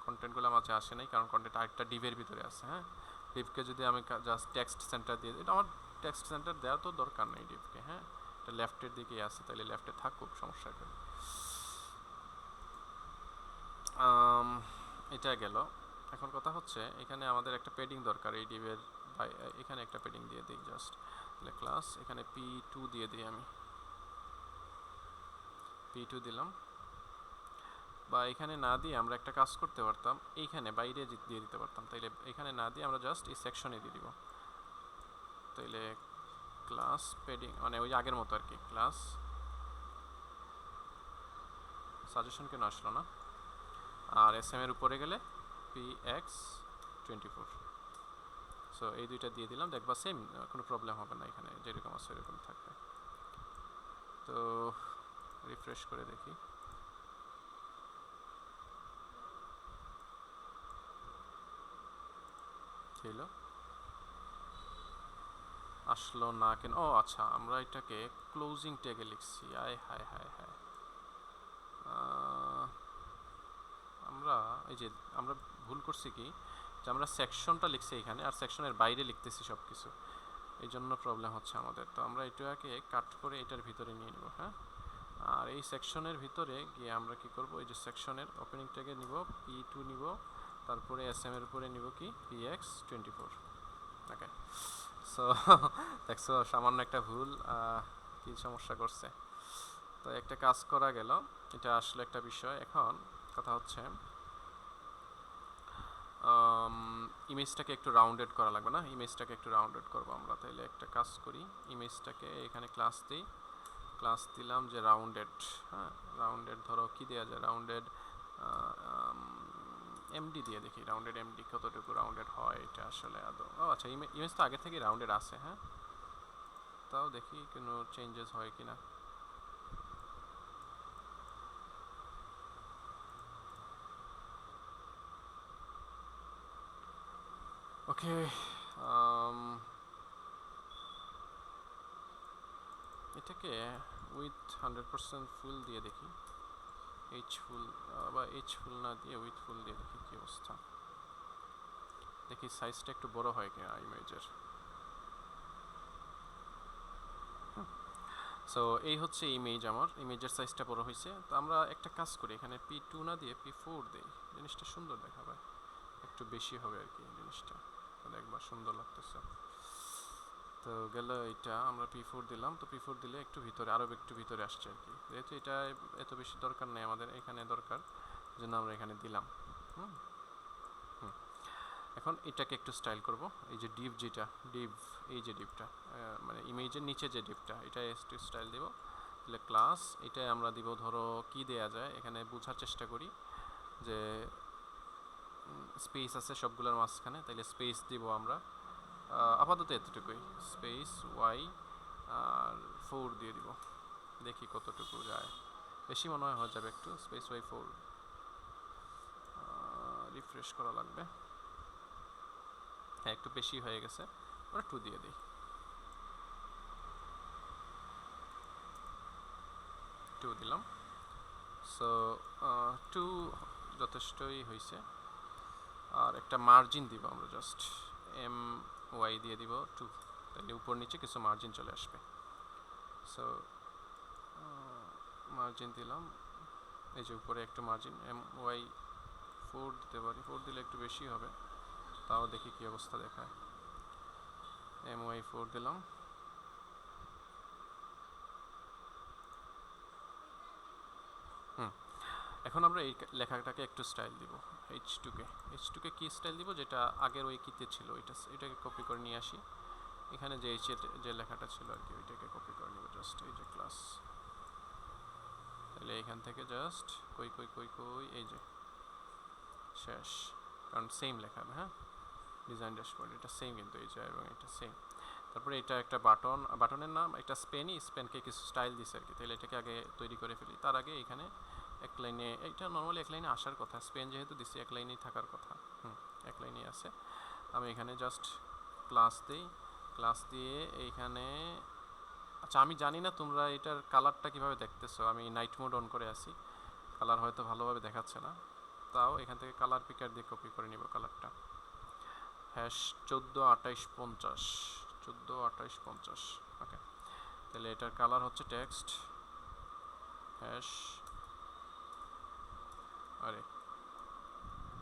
কন্টেন্টগুলো মাঝে আসে নাই, কারণ কন্টেন্ট আরেকটা ডিভের ভিতরে আছে, হ্যাঁ। ডিভকে যদি আমি জাস্ট টেক্সট সেন্টার দিয়ে দিই, এটা আমার টেক্সট সেন্টার দেওয়ার তো দরকার নেই ডিভকে, হ্যাঁ, এটা লেফটের দিকেই আছে, তাহলে লেফটে থাকুক, সমস্যা নেই। এটা গেল। এখন কথা হচ্ছে এখানে আমাদের একটা পেডিং দরকার এই ডিভের, এখানে একটা পেডিং দিয়ে দিই জাস্ট, তাহলে ক্লাস এখানে P2 দিয়ে দিই, আমি P2 দিলাম। বা এখানে না দিয়ে আমরা একটা কাজ করতে পারতাম, এইখানে বাইরে দিয়ে দিতে পারতাম, তাইলে এখানে না দিয়ে আমরা জাস্ট এই সেকশনে দিয়ে দিব। তাইলে ক্লাস পেডিং, মানে ওই আগের মতো আর কি, ক্লাস সাজেশন কেন আসলো না, আর SM এর উপরে গেলে PX24, সো এই দুইটা দিয়ে দিলাম, দেখবা সেম, কোনো প্রবলেম হবে না, এখানে যেরকম আছে এরকম থাকবে। তো রিফ্রেশ করে দেখি, ছিল আসলো না কেন? ও আচ্ছা, আমরা এটাকে ক্লোজিং ট্যাগে লিখছি। আয় হায় হায় হায়, আমরা এই যে আমরা ভুল করছি কি, যে আমরা সেকশনটা লিখছি এখানে আর সেকশনের বাইরে লিখতেছি সব কিছু, এই জন্য প্রবলেম হচ্ছে আমাদের। তো আমরা এটাকে কাট করে এটার ভিতরে নিয়ে নিব। হ্যাঁ, আর এই সেকশনের ভিতরে গিয়ে আমরা কি করব, এই যে সেকশনের ওপেনিং ট্যাগে নিব P2 নিব, তারপরে SM এর উপরে নিব কি PX24। ওকে, সো দেখছো সামান্য একটা ভুল কি সমস্যা করছে। তো একটা কাজ করা গেল, এটা আসলে একটা বিষয়। এখন কথা হচ্ছে ইমেজটাকে একটু রাউন্ডেড করা লাগবে না, ইমেজটাকে একটু রাউন্ডেড করবো আমরা। তাইলে একটা কাজ করি, ইমেজটাকে এখানে ক্লাস দিই, ক্লাস দিলাম যে রাউন্ডেড। হ্যাঁ, রাউন্ডেড ধরো কি দেওয়া যায়, রাউন্ডেড এমডি দিয়ে দেখি, রাউন্ডেড এমডি কতটুকু রাউন্ডেড হয় এটা আসলে আদৌ। ও আচ্ছা, ইমেজ তো আগে থেকে রাউন্ডেড আছে। হ্যাঁ, তাও দেখি কোনো চেঞ্জেস হয় কিনা। ওকে, এটাকে উইথ 100% ফুল দিয়ে দেখি, এইচ ফুল বা এইচ ফুল না দিয়ে উইথ ফুল দিয়ে দেখি কি অবস্থা। দেখি সাইজটা একটু বড় হয় কিনা ইমেজের। সো এই হচ্ছে ইমেজ, আমার ইমেজের সাইজটা বড় হয়েছে। তো আমরা একটা কাজ করি, এখানে P2 না দিয়ে P4 দিই, জিনিসটা সুন্দর দেখাবে, একটু বেশি হবে আর কি জিনিসটা, দেখবা সুন্দর লাগতেছে। তো গেল এটা, আমরা P4 দিলাম। তো P4 দিলে একটু ভিতরে, আরও একটু ভিতরে আসছে আর কি, যেহেতু এটা এত বেশি দরকার নেই আমাদের, এখানে দরকার জন্য আমরা এখানে দিলাম। হুম হুম এখন এটাকে একটু স্টাইল করব। এই যে ডিভ, যেটা ডিভ, এই যে ডিভটা মানে ইমেজের নিচে যে ডিভটা, এটা একটু স্টাইল দেব। তাহলে ক্লাস এটাই আমরা দিব, ধরো কি দেয়া যায় এখানে বোঝার চেষ্টা করি, যে স্পেস আছে সবগুলোর মাঝখানে, তাইলে স্পেস দিব আমরা। আপাতত এতটুকুই, স্পেস ওয়াই আর 4 দিয়ে দিব, দেখি কতটুকু যায়। বেশি মনে হয় হয়ে যাবে একটু, স্পেস ওয়াই 4, রিফ্রেশ করা লাগবে। হ্যাঁ, একটু বেশি হয়ে গেছে, আমরা 2 দিয়ে দিই, 2 দিলাম। সো 2 যথেষ্টই হয়েছে। আর একটা মার্জিন দিব আমরা, জাস্ট এম ওয়াই দিয়ে দিব 2, তাহলে উপর নিচে কিছু মার্জিন চলে আসবে। সো মার্জিন দিলাম, এই যে উপরে একটু মার্জিন MY4 দিতে পারি, 4 দিলে একটু বেশি হবে, তাও দেখি কি অবস্থা দেখায়। MY4 দিলাম। এখন আমরা এই লেখাটাকে একটু স্টাইল দিব, H2কে কি স্টাইল দিব, যেটা আগের ওই কিতে ছিল এটাকে কপি করে নিয়ে আসি। এখানে যে এইচ যে লেখাটা ছিল আর কি, ওইটাকে কপি করে নিব, জাস্ট এই যে ক্লাস। তাহলে এখান থেকে জাস্ট কই কই কই কই, এই যে শেষ, কারণ সেম লেখা। হ্যাঁ, ডিজাইন ড্যাশবোর্ড এটা সেম, কিন্তু এই যে এবং এটা সেম। তারপরে এটা একটা বাটনের নাম, একটা স্পেনকে কিছু স্টাইল দিছে আর কি, তাহলে এটাকে আগে তৈরি করে ফেলি। তার আগে এখানে এক লাইনে, এটা নর্মালি এক লাইনে আসার কথা, স্পেন যেহেতু দিছি এক লাইনেই থাকার কথা। এক লাইনেই আছে। আমি এখানে জাস্ট ক্লাস দিই, ক্লাস দিয়ে এইখানে, আচ্ছা আমি জানি না তোমরা এটার কালারটা কিভাবে দেখতেছো, আমি নাইট মোড অন করে আসি, কালার হয়তো ভালোভাবে দেখাচ্ছে না, তাও এখান থেকে কালার পিকার দিয়ে কপি করে নিব কালারটা। হ্যাশ 142850, 142850। ওকে, তাহলে এটার কালার হচ্ছে টেক্সট হ্যাশ, আরে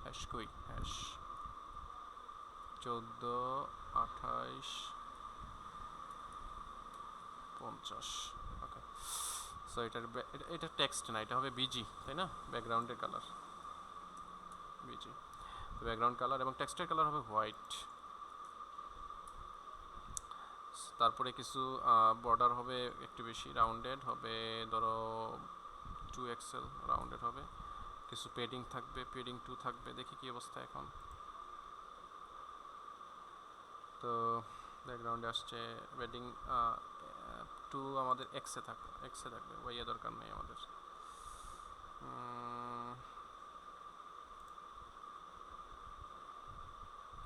হ্যাশ কই, হ্যাশ 142850। ওকে, সো এটা টেক্সট না, এটা হবে বিজি, তাই না, ব্যাকগ্রাউন্ডের কালার বিজি, ব্যাকগ্রাউন্ড কালার, এবং টেক্সটের কালার হবে হোয়াইট। তারপরে কিছু বর্ডার হবে একটু বেশি রাউন্ডেড হবে, ধরো 2 XL রাউন্ডেড হবে, কিছু পেডিং থাকবে, পেডিং 2 থাকবে, দেখি কি অবস্থা এখন। তো ব্যাকগ্রাউন্ডে আসছে ওয়েডিং 2 আমাদের এক্সে থাকবে, ওয়াইয়ে দরকার নেই আমাদের।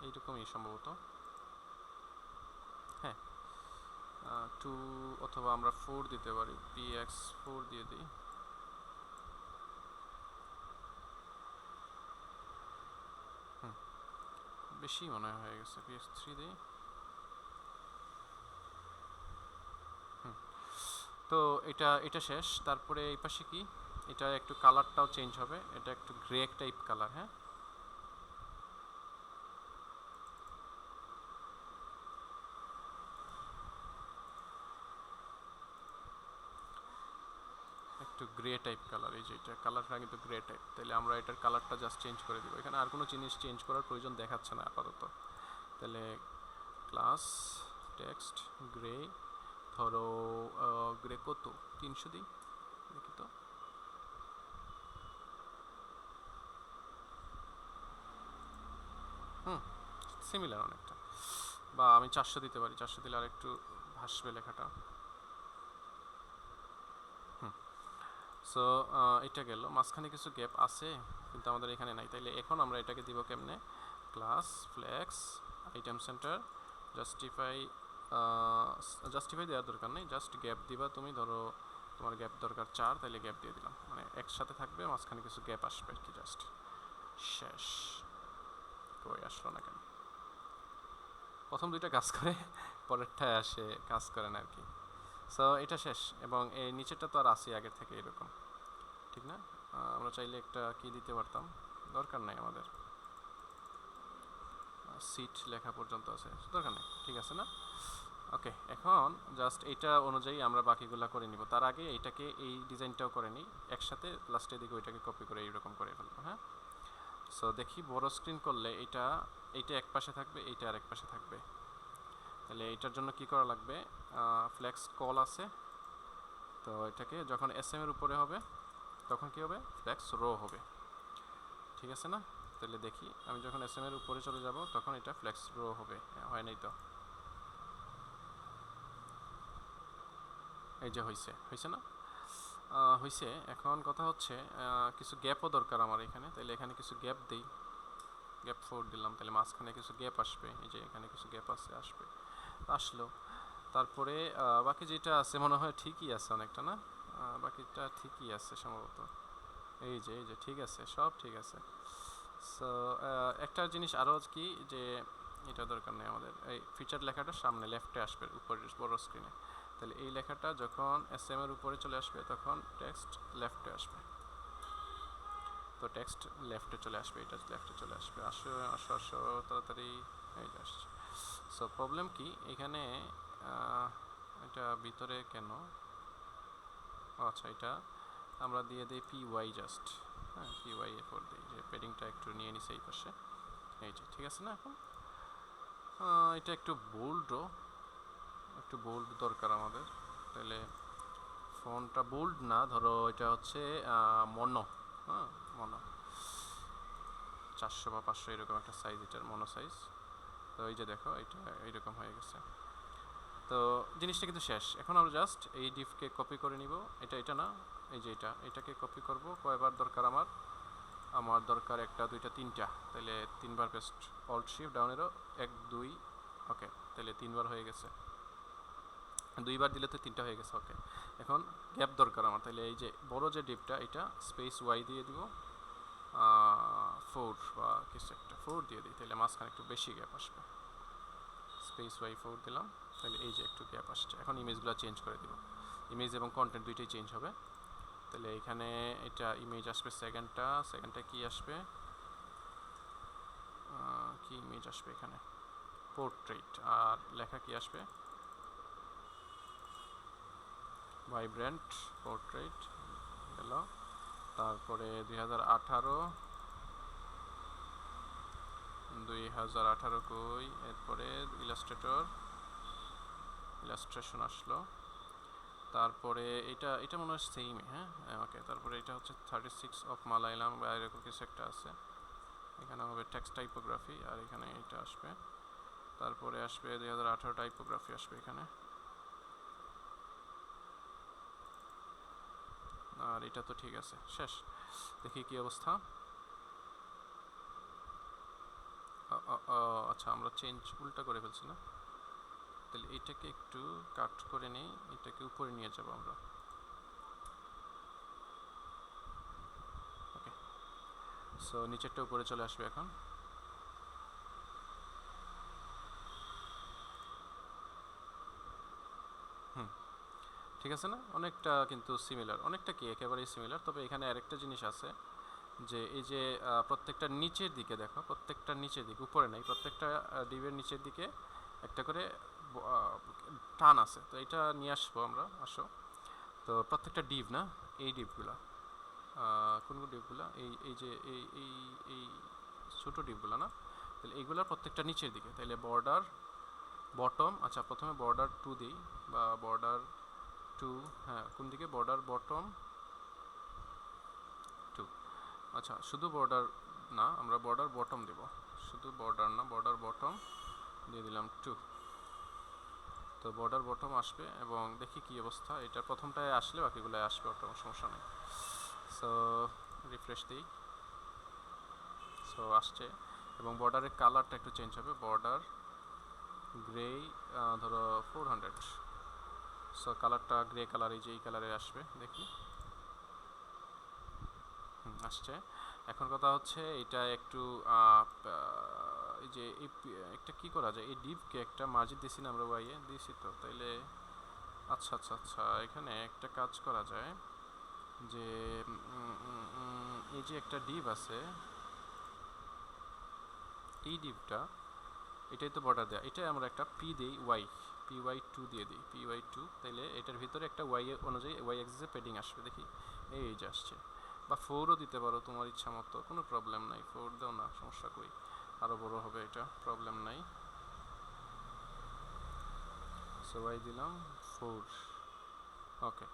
এইরকমই সম্ভবত, হ্যাঁ 2 অথবা আমরা 4 দিতে পারি, px4 দিয়ে দিই। বেশি মনে হয়ে গেছে, px3 দিই। তো এটা শেষ। তারপরে এই পাশে কি, এটা একটু কালারটাও চেঞ্জ হবে, এটা একটু গ্রে টাইপ কালার, হ্যাঁ একটু গ্রে টাইপ কালার। এই যে এটা কালারটা কিন্তু গ্রে টাইপ, তাহলে আমরা এটার কালারটা জাস্ট চেঞ্জ করে দিব। এখানে আর কোনো জিনিস চেঞ্জ করার প্রয়োজন দেখাচ্ছে না আপাতত। তাহলে ক্লাস টেক্সট গ্রে, ধরো গ্রে কত 300 দিই, দেখি তো। সিমিলার অনেকটা, বা আমি 400 দিতে পারি, 400 দিলে আর একটু ভাসবে লেখাটা। সো এটা গেল, মাঝখানে কিছু গ্যাপ আছে কিন্তু আমাদের এখানে নাই, তাইলে এখন আমরা এটাকে দিব কেমনে, class flex item centre justify দেওয়ার দরকার নেই, জাস্ট গ্যাপ দিবা তুমি, ধরো তোমার গ্যাপ দরকার 4, তাইলে গ্যাপ দিয়ে দিলাম, মানে একসাথে থাকবে, মাঝখানে কিছু গ্যাপ আসবে আর কি, জাস্ট শেষ। কই আসলো না কেন, প্রথম দুইটা কাজ করে পরেরটায় আসে কাজ করে না আর কি। সো এটা শেষ, এবং এই নিচেরটা তো আর আছে আগের থেকে এরকম, ঠিক না? আমরা চাইলে একটা কি দিতে পারতাম, দরকার নাই আমাদের, সিট লেখা পর্যন্ত আছে, দরকার নেই, ঠিক আছে না? ওকে, এখন জাস্ট এইটা অনুযায়ী আমরা বাকিগুলা করে নিব। তার আগে এইটাকে এই ডিজাইনটাও করে নিই একসাথে, লাস্টের দিকে ওইটাকে কপি করে এইরকম করে ফেলবো, হ্যাঁ। সো দেখি বড় স্ক্রিন করলে এইটা এক পাশে থাকবে, এইটা আর এক পাশে থাকবে। তাহলে এইটার জন্য কি করা লাগবে, ফ্লেক্স কল আছে, তো এটাকে যখন এসএম এর উপরে হবে তখন কি হবে, ফ্লেক্স রো হবে, ঠিক আছে না? তাহলে দেখি আমি যখন এসএম এর উপরে চলে যাব তখন এটা ফ্লেক্স রো হবে, হয় নাই তো, এই যে হয়েছে না? হয়েছে। এখন কথা হচ্ছে কিছু গ্যাপও দরকার আমার এখানে, তাহলে এখানে কিছু গ্যাপ দেই, গ্যাপ 4 দিলাম, তাহলে মাঝখানে কিছু গ্যাপ আসবে, এই যে এখানে কিছু গ্যাপ আসবে, আসলো। তারপরে বাকি যেটা আছে মনে হয় ঠিকই আছে অনেকটা, না বাকিটা ঠিকই আছে সম্ভবত, এই যে ঠিক আছে, সব ঠিক আছে। সো একটা জিনিস আরও কি, যে এটা দরকার নেই আমাদের, এই ফিচার লেখাটা সামনে লেফটে আসবে উপরের বড় স্ক্রিনে, তাহলে এই লেখাটা যখন এসএম এর উপরে চলে আসবে তখন টেক্সট লেফটে আসবে, তো টেক্সট লেফটে চলে আসবে, এটা লেফটে চলে আসবে, আসো আসো আসো তাড়াতাড়ি, এই যে আসছে। সো প্রবলেম কি এখানে, এটা ভিতরে কেন, আচ্ছা এটা আমরা দিয়ে দিই py জাস্ট, হ্যাঁ py এরপর দিই, যে প্যাডিংটা একটু নিয়ে নিছে এই পাশে, এই যে ঠিক আছে না? এখন এটা একটু বোল্ড দরকার আমাদের, তাহলে ফোনটা বোল্ড না, ধরো এটা হচ্ছে মনো, হ্যাঁ মনো 400 বা 500 এরকম একটা সাইজ, এটার মনো সাইজ। তো এই যে দেখো এটা এইরকম হয়ে গেছে। তো জিনিসটা কিন্তু শেষ, এখন আমরা জাস্ট এই ডিফকে কপি করে নিব, এটা না, এই যে এটাকে কপি করব, কয়বার দরকার আমার দরকার 1 2 3টা, তাহলে 3বার paste, alt shift down arrow 1 2, okay তাহলে 3বার হয়ে গেছে, 2বার দিলে তো 3টা হয়ে গেছে, ওকে। এখন গ্যাপ দরকার আমার, তাহলে এই যে বড় যে ডিপটা এটা স্পেস ওয়াই দিয়ে দিব, 4 বা কিছু একটা 4 দিয়ে দিই, তাহলে মাঝখানে একটু বেশি গ্যাপ আসবে, স্পেস ওয়াই 4 দিলাম, তাহলে এই যে একটু গ্যাপ আসছে। এখন ইমেজগুলো চেঞ্জ করে দিব, ইমেজ এবং কন্টেন্ট দুইটাই চেঞ্জ হবে। তাহলে এখানে এটা ইমেজ আসবে, সেকেন্ডটা কি আসবে, কি ইমেজ আসবে এখানে, পোর্ট্রেট, আর লেখা কি আসবে, ভাইব্রেন্ট পোর্ট্রেট গেল। তারপরে 2018 কই, এরপরে ইলাস্ট্রেশন আসলো। তারপরে এটা মনে হয় সেম, হ্যাঁ ওকে। তারপরে এটা হচ্ছে 36 অফ মালায়ালাম বা এরকম কিছু একটা আছে, এখানে হবে টেক্সট টাইপোগ্রাফি, আর এখানে এটা আসবে তারপরে আসবে 2018 টাইপোগ্রাফি আসবে এখানে, আর এটা তো ঠিক আছে, শেষ। দেখি কি অবস্থা। আচ্ছা আমরা চেঞ্জ উল্টা করে ফেলছি না, তাহলে এটাকে একটু কাট করে নেই, এটাকে উপরে নিয়ে যাব আমরা। ওকে, সো নিচেরটা উপরে চলে আসবে এখন। ঠিক আছে না, অনেকটা কিন্তু সিমিলার, অনেকটা কি একেবারেই সিমিলার। তবে এখানে আরেকটা জিনিস আছে যে এই যে প্রত্যেকটা নিচের দিকে দেখো, প্রত্যেকটা নিচের দিকে, উপরে নাই, প্রত্যেকটা ডিবের নিচের দিকে একটা করে টান আছে, তো এটা নিয়ে আসবো আমরা, আসো। তো প্রত্যেকটা ডিপ না, এই ডিপগুলা, কোন ডিপগুলা, এই এই যে এই এই এই ছোটো ডিপগুলা না, তাহলে এইগুলার প্রত্যেকটা নিচের দিকে, তাহলে বর্ডার বটম, আচ্ছা প্রথমে বর্ডার 2 দিই, বা বর্ডার 2, হ্যাঁ কোন দিকে, বর্ডার বটম 2। আচ্ছা শুধু বর্ডার না, আমরা বর্ডার বটম দেব, শুধু বর্ডার না, বর্ডার বটম দিয়ে দিলাম 2। তো বর্ডার বটম আসবে, এবং দেখি কি অবস্থা, এটা প্রথমটায় আসলে বাকিগুলোয় আসবে, ওটা সমস্যা নেই। সো রিফ্রেশ দিই, সো আসছে, এবং বর্ডারের কালারটা একটু চেঞ্জ হবে, বর্ডার গ্রে, ধরো 400, সো কালারটা গ্রে কালার, এই যে এই কালারে আসবে, দেখি আসছে। এখন কথা হচ্ছে এটা একটু এই যে একটা কি করা যায়, এই ডিপকে একটা মার্জিন দিছি না আমরা, ওয়াইয়ে দিছি তো, তাইলে আচ্ছা আচ্ছা আচ্ছা, এখানে একটা কাজ করা যায় যে এই যে একটা ডিপ আছে, এই ডিপটা, এটাই তো বর্ডার দেয়া, এটাই আমরা একটা পি দিই, PY2 দিয়ে দিই, PY2, তাইলে এটার ভিতরে একটা ওয়াই অনুযায়ী ওয়াই অ্যাক্সিসে পেডিং আসবে, দেখি এই যে আসছে। বা 4ও দিতে পারো তোমার ইচ্ছা মতো, কোনো প্রবলেম নাই, 4 দাও না, সমস্যা কই, আরও বড় হবে এটা, প্রবলেম নাই। সো ওয়াই দিলাম 4। ওকে,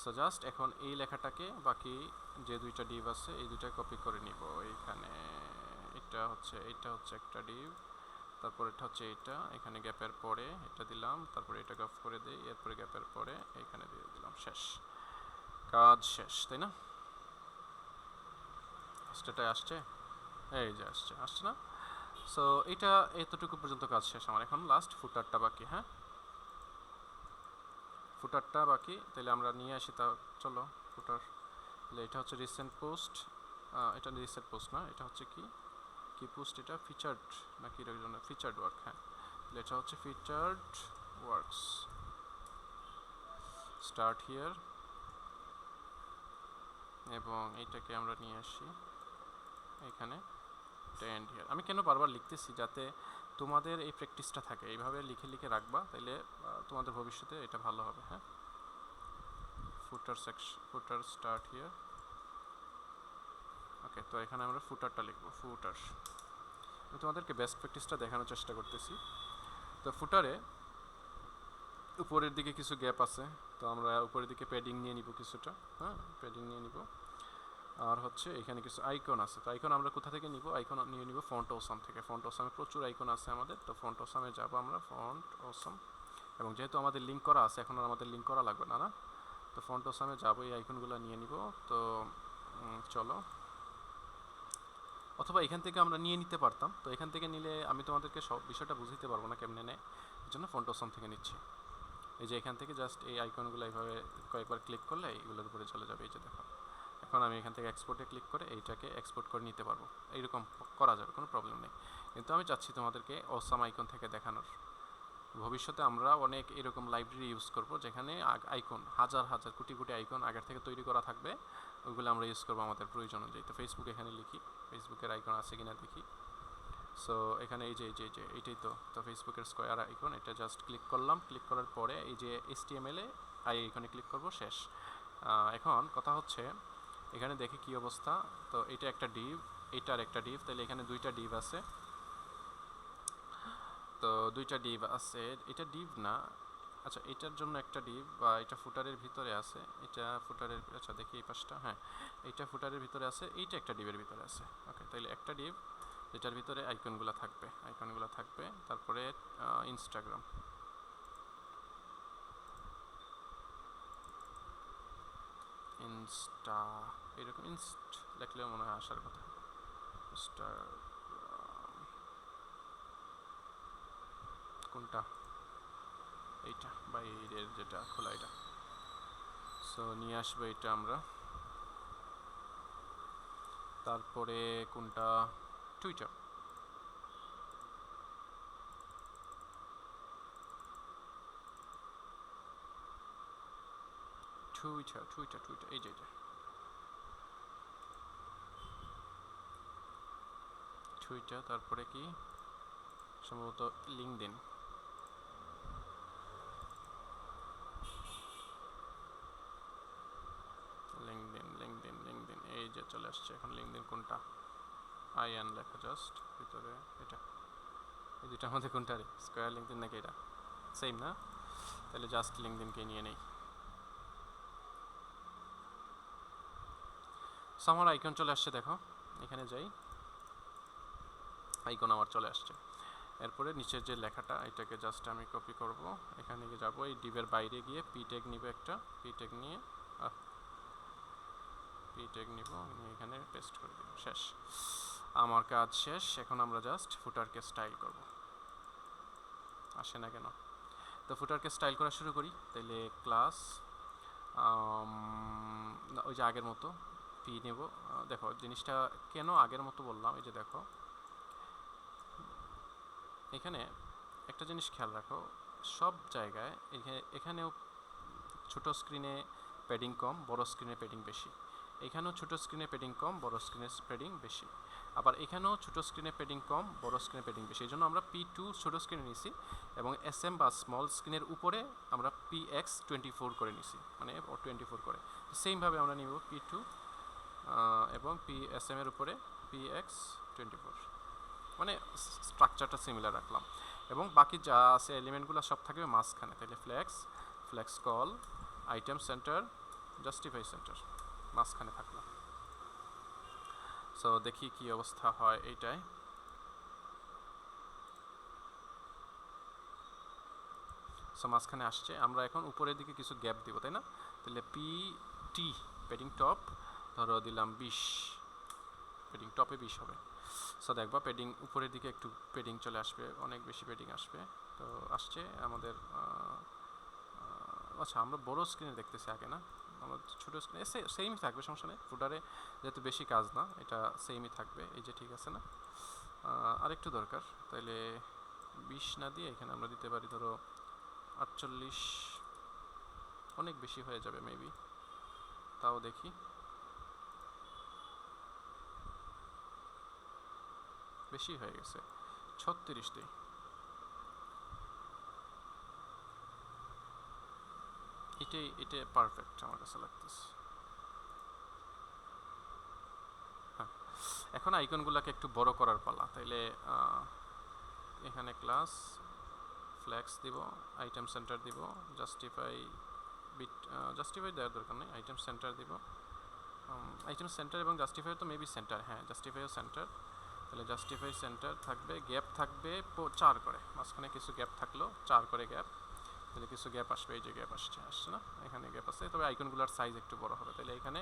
সো জাস্ট এখন এই লেখাটাকে বাকি যে দুইটা ডিভ আছে এই দুইটা কপি করে নিব এইখানে। এটা হচ্ছে একটা ডিভ, তারপর এটা হচ্ছে এইটা, এখানে গ্যাপের পরে এটা দিলাম, তারপরে এটা অফ করে দিই, এরপরে গ্যাপের পরে এখানে দিয়ে দিলাম, শেষ, কাজ শেষ, তাই না? স্টেটায় আসছে, এই যে আসছে, আসছে না? সো এটা এতটুকু পর্যন্ত কাজ শেষ আমার, এখন লাস্ট ফুটারটা বাকি। হ্যাঁ ফুটারটা বাকি, তাহলে আমরা নিয়ে আসি, তা চলো ফুটার। তাহলে এটা হচ্ছে রিসেন্ট পোস্ট, এটা রিসেন্ট পোস্ট না, এটা হচ্ছে কি কি পোস্ট, এটা ফিচার্ড নাকি ফিচার্ড ওয়ার্ক, হ্যাঁ তাহলে এটা হচ্ছে ফিচার্ড ওয়ার্কস, স্টার্ট হিয়ার, এবং এইটাকে আমরা নিয়ে আসি এখানে, এন্ড হিয়ার। আমি কেন বারবার লিখতেছি, যাতে তোমাদের এই প্র্যাকটিসটা থাকে, এইভাবে লিখে লিখে রাখবা, তাইলে তোমাদের ভবিষ্যতে এটা ভালো হবে। হ্যাঁ footer section, footer start here. Okay, তো এখানে আমরা ফুটারটা লিখবো, ফুটার। আমি তোমাদেরকে বেস্ট প্র্যাকটিসটা দেখানোর চেষ্টা করতেছি। তো ফুটারে উপরের দিকে কিছু গ্যাপ আছে, তো আমরা উপরের দিকে প্যাডিং নিয়ে নিব কিছুটা, হ্যাঁ প্যাডিং নিয়ে নিব। আর হচ্ছে এখানে কিছু আইকন আছে, তো আইকন আমরা কোথা থেকে নিব, আইকন নিয়ে নিব ফন্ট অসাম থেকে। ফন্ট অসামে প্রচুর আইকন আছে আমাদের, তো ফন্ট অসামে যাব আমরা, ফন্ট অসাম, এবং যেহেতু আমাদের লিঙ্ক করা আছে, এখন আর আমাদের লিঙ্ক করা লাগবে না, না তো ফন্ট অসামে যাবো, এই আইকনগুলো নিয়ে নিব। তো চলো, অথবা এখান থেকে আমরা নিয়ে নিতে পারতাম, তো এখান থেকে নিলে আমি তোমাদেরকে সব বিষয়টা বুঝতে পারবো না কেমনে নেয়, এই জন্য ফন্ট অসাম থেকে নিচ্ছি। এই যে এখান থেকে জাস্ট এই আইকনগুলো এইভাবে কয়েকবার ক্লিক করলে এইগুলোর উপরে চলে যাবে, এই যে দেখো। এখন আমি এখান থেকে এক্সপোর্টে ক্লিক করে এইটাকে এক্সপোর্ট করে নিতে পারবো, এইরকম করা যাবে, কোনো প্রবলেম নেই। কিন্তু আমি চাচ্ছি তোমাদেরকে অসাম আইকন থেকে দেখানোর। ভবিষ্যতে আমরা অনেক এরকম লাইব্রেরি ইউজ করব, যেখানে আইকন হাজার হাজার কোটি কোটি আইকন আগের থেকে তৈরি করা থাকবে, ওইগুলো আমরা ইউজ করবো আমাদের প্রয়োজন অনুযায়ী। তো ফেসবুক এখানে লিখি, ফেসবুকের আইকন আছে কিনা দেখি। সো এখানে এই যে এইটাই তো ফেসবুকের স্কোয়ার আইকন, এটা জাস্ট ক্লিক করলাম, ক্লিক করার পরে এই যে HTML এ আইকনে ক্লিক করব, শেষ। এখন কথা হচ্ছে এখানে দেখি কি অবস্থা। তো এটা একটা ডিভ, এটার একটা ডিভ, তাহলে এখানে দুইটা ডিভ আছে, তো দুইটা ডিভ আছে, এটা ডিভ না, আচ্ছা এটার জন্য একটা ডিভ, বা এটা ফুটারের ভিতরে আছে, এটা ফুটারের, আচ্ছা দেখি এই পাশটা, হ্যাঁ এইটা ফুটারের ভিতরে আছে, এইটা একটা ডিভের ভিতরে আছে। ওকে, তাহলে একটা ডিভ যেটার ভিতরে আইকনগুলো থাকবে। তারপরে ইনস্টাগ্রাম, ইনস্টা এরকম ইনস্ট লেখলেও মনে হয় আসার কথা। কোনটা, এইটা বাইরের যেটা খোলা এটা। সো নিয়ে আসবে এটা আমরা। তারপরে কোনটা, টুইটার, এই যে এটা টুইটার। তারপরে কি সম্ভবত লিঙ্কডইন, এই যে চলে আসছে এখন লিঙ্কডইন। কোনটা, আইএন লেখা জাস্ট ভিতরে এটা। এই দুটো আমাদের কোনটা রে, স্কয়ার লিঙ্কডইন নাকি এটা সেম না? তাহলে জাস্ট লিঙ্কডইনকে নিয়ে নেই। সো আমার আইকন চলে আসছে, দেখো এখানে যাই, আইকন আমার চলে আসছে। এরপরে নিচের যে লেখাটা এটাকে জাস্ট আমি কপি করব, এখানে গিয়ে যাবো, এই ডিভের বাইরে গিয়ে পি ট্যাগ নিব, একটা পি ট্যাগ নিয়ে এখানে পেস্ট করে দিব। শেষ, আমার কাজ শেষ। এখন আমরা জাস্ট ফুটারকে স্টাইল করব। আসে না কেন? তো ফুটারকে স্টাইল করা শুরু করি। তাইলে ক্লাস ওই যে আগের মতো পি নেব। দেখো জিনিসটা কেন আগের মতো বললাম, এই যে দেখো এখানে একটা জিনিস খেয়াল রাখো, সব জায়গায় এখানেও ছোট স্ক্রিনে প্যাডিং কম, বড় স্ক্রিনে প্যাডিং বেশি। এখানেও ছোট স্ক্রিনে প্যাডিং কম, বড় স্ক্রিনে প্যাডিং বেশি। আবার এখানেও ছোট স্ক্রিনে প্যাডিং কম, বড় স্ক্রিনে প্যাডিং বেশি। এই জন্য আমরা P2 ছোট স্ক্রিনে নিছি এবং SM বা স্মল স্ক্রিনের উপরে আমরা PX24 করে নিছি, মানে 24 করে। সেমভাবে আমরা নিব P2 এবং PSM এর উপরে PX24, মানে স্ট্রাকচারটা সিমিলার রাখলাম। এবং বাকি যা আছে এলিমেন্টগুলো সব থাকবে মাঝখানে। তাহলে flex col, item centre, justify centre মাঝখানে থাকলো। সো দেখি কি অবস্থা হয় এইটাই। সো মাঝখানে আসছে। আমরা এখন উপরের দিকে কিছু গ্যাপ দিব, তাই না? তাহলে PT প্যাডিং টপ ধরো দিলাম 20, প্যাডিং টপে 20 হবে। সো দেখবা প্যাডিং উপরের দিকে একটু প্যাডিং চলে আসবে, অনেক বেশি প্যাডিং আসবে। তো আসছে আমাদের। আচ্ছা আমরা বড় স্ক্রিনে দেখতেছি আগে না, আমরা ছোটো স্ক্রিনে সেমই থাকবে, সমস্যা নেই। ফুটারে যেহেতু বেশি কাজ না, এটা সেমই থাকবে। এই যে ঠিক আছে না? আরেকটু দরকার, তাইলে 20 না দিয়ে এখানে আমরা দিতে পারি ধরো 48, অনেক বেশি হয়ে যাবে মেবি, তাও দেখি। বেশি হয়ে গেছে, 36 দিই। এটা পারফেক্ট আমার কাছে লাগতেছে। হ্যাঁ, এখন আইকনগুলোকে একটু বড় করার পালা। তাইলে এখানে ক্লাস ফ্ল্যাক্স দিব, আইটেম সেন্টার দিব, জাস্টিফাই দেওয়ার দরকার নেই, আইটেম সেন্টার দিব। আইটেম সেন্টার এবং জাস্টিফাই তো মেবি সেন্টার, হ্যাঁ জাস্টিফাইও সেন্টার। তাহলে জাস্টিফাই সেন্টার থাকবে, গ্যাপ থাকবে 4 করে, মাঝখানে কিছু গ্যাপ থাকলো 4 করে গ্যাপ। তাহলে কিছু গ্যাপ আসবে, এই যে গ্যাপ আসছে না, এখানে গ্যাপ আছে। তবে আইকনগুলোর সাইজ একটু বড় হবে। তাহলে এখানে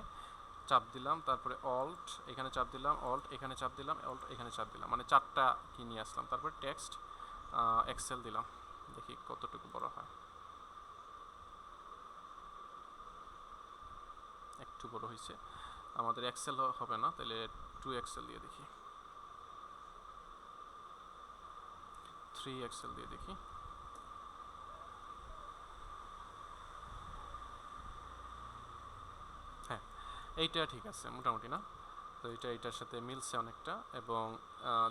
চাপ দিলাম, তারপরে অল্ট এখানে চাপ দিলাম, অল্ট এখানে চাপ দিলাম, অল্ট এখানে চাপ দিলাম, মানে 4টা কি নিয়ে আসলাম। তারপরে টেক্সট এক্সেল দিলাম, দেখি কতটুকু বড় হয়। একটু বড় হয়েছে, আমাদের এক্সেল হবে না, তাহলে 2 এক্সেল দিয়ে দেখি, 3 এক্সেল দিয়ে দেখি। হ্যাঁ এইটা ঠিক আছে মোটামুটি না? তো এটার সাথে মিলছে অনেকটা। এবং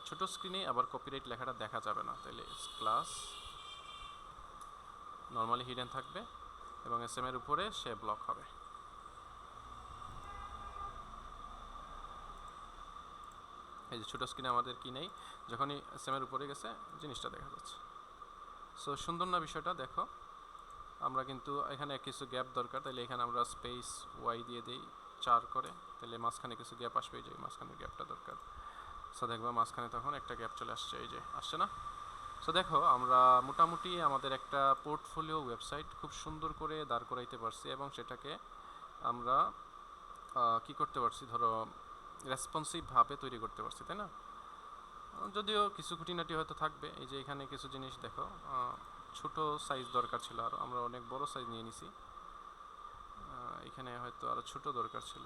ছোট স্ক্রিনে আবার কপিরাইট লেখাটা দেখা যাবে না, তাহলে ক্লাস নর্মালি হিডেন থাকবে এবং SM এর উপরে সে ব্লক হবে। এই যে ছোটো স্ক্রিনে আমাদের কি নেই, যখনই SM এর উপরে গেছে জিনিসটা দেখা যাচ্ছে। সো সুন্দর না বিষয়টা? দেখো আমরা কিন্তু এখানে কিছু গ্যাপ দরকার, তাহলে এখানে আমরা স্পেস Y দিয়ে দিই 4 করে, তাহলে মাঝখানে কিছু গ্যাপ আসবে, এই যে মাঝখানের গ্যাপটা দরকার। সো দেখবা মাঝখানে তখন একটা গ্যাপ চলে আসছে, এই যে আসছে না। সো দেখো আমরা মোটামুটি আমাদের একটা পোর্টফোলিও ওয়েবসাইট খুব সুন্দর করে দাঁড় করাইতে পারছি, এবং সেটাকে আমরা কি করতে পারছি, ধরো রেসপন্সিভভাবে তৈরি করতে পারছি, তাই না? যদিও কিছু খুঁটিনাটি হয়তো থাকবে, এই যে এখানে কিছু জিনিস দেখো, ছোট সাইজ দরকার ছিল, আর আমরা অনেক বড় সাইজ নিয়ে নিছি। এখানে হয়তো আরও ছোট দরকার ছিল।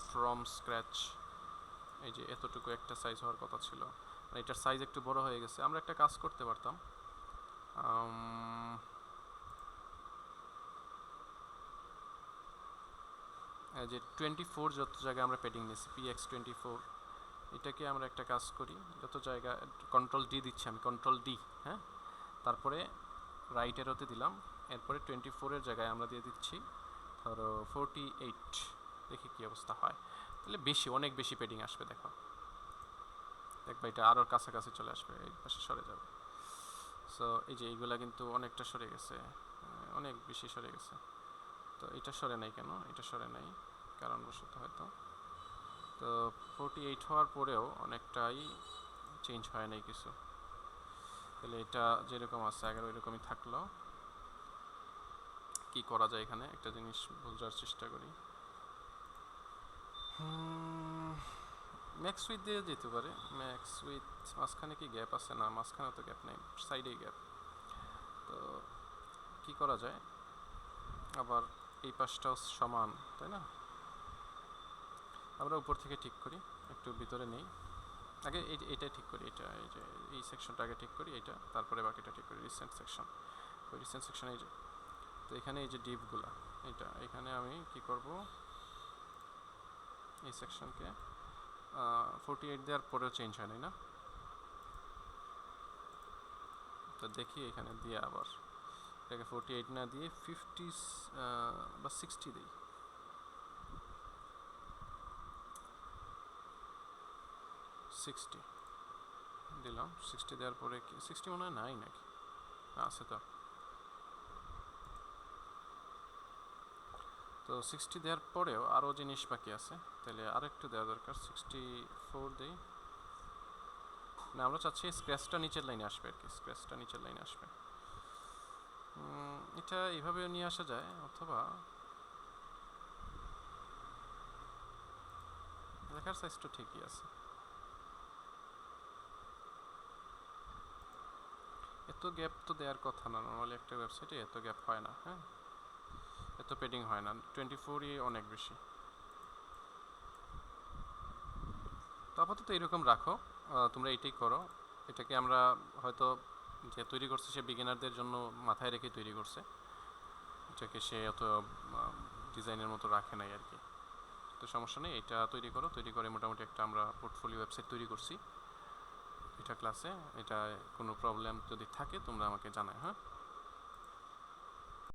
ফ্রম স্ক্র্যাচ, এই যে এতটুকু একটা সাইজ হওয়ার কথা ছিল, মানে এটার সাইজ একটু বড় হয়ে গেছে। আমরা একটা কাজ করতে পারতাম, যে 24 যত জায়গায় আমরা পেডিং নিয়েছি, PX24, এটাকে আমরা একটা কাজ করি, যত জায়গা কন্ট্রোল ডি দিচ্ছি আমি, কন্ট্রোল ডি, হ্যাঁ, তারপরে রাইট এরোতে দিলাম, এরপরে 24-এর জায়গায় আমরা দিয়ে দিচ্ছি ধরো 48, দেখি কী অবস্থা হয়। তাহলে বেশি, অনেক বেশি পেডিং আসবে, দেখো দেখবা এটা আরও কাছাকাছি চলে আসবে, এই পাশে সরে যাবে। সো এই যে এইগুলা কিন্তু অনেকটা সরে গেছে, অনেক বেশি সরে গেছে। তো এটা সরে নাই কেন, এটা সরে নাই কারণবশত হয়তো। তো 48 হওয়ার পরেও অনেকটাই চেঞ্জ হয় নাই কিছু, তাহলে এটা যেরকম আছে আগের ওইরকমই থাকলো। কি করা যায় এখানে একটা জিনিস বোঝার চেষ্টা করি। ম্যাক্স উইথ দিয়ে যেতে পারে, ম্যাক্স উইথ, মাঝখানে কি গ্যাপ আছে? না, মাঝখানে তো গ্যাপ নেই, সাইডেই গ্যাপ। তো কি করা যায়, আবার এই পাশটাও সমান, তাই না? আমরা উপর থেকে ঠিক করি, একটু ভিতরে নেই আগে, এইটা ঠিক করি, এটা এই যে এই সেকশনটা আগে ঠিক করি, এটা তারপরে বাকিটা ঠিক করি। রিসেন্ট সেকশন, ওই রিসেন্ট সেকশন, এই যে, তো এখানে এই যে ডিপগুলা, এটা এখানে আমি কি করব, এই সেকশনকে 48 দেওয়ার পরেও চেঞ্জ হয় নাই না, তো দেখি এখানে দিয়ে আবার এটাকে 48 না দিয়ে 50 বা 60 দিই। দিলাম 60 দেওয়ার পরে কি 60 মনে হয় নাই নাকি, আছে তো। তো 60 দেওয়ার পরেও আরও জিনিস বাকি আছে, তাহলে আরেকটু দেওয়া দরকার। 64 দিই না, আমরা চাচ্ছি স্ক্র্যাচটা নিচের লাইনে আসবে আর কি, স্ক্র্যাচটা নিচের লাইনে আসবে। এটা এইভাবেও নিয়ে আসা যায়, অথবা লেখার সাইজটা ঠিকই আছে। এত গ্যাপ তো দেওয়ার কথা না, নর্মালি একটা ওয়েবসাইটে এত গ্যাপ হয় না, হ্যাঁ, এত পেডিং হয় না, 24-ই অনেক বেশি। তো আপাতত এরকম রাখো, তোমরা এইটাই করো। এটাকে আমরা হয়তো যে তৈরি করছে সে বিগিনারদের জন্য মাথায় রেখে তৈরি করছে, এটাকে সে অত ডিজাইনের মতো রাখে নাই আর কি। তো সমস্যা নেই, এটা তৈরি করো, তৈরি করে মোটামুটি একটা আমরা পোর্টফোলিও ওয়েবসাইট তৈরি করছি এটা ক্লাসে। এটা কোনো প্রবলেম যদি থাকে তোমরা আমাকে জানাও, হ্যাঁ।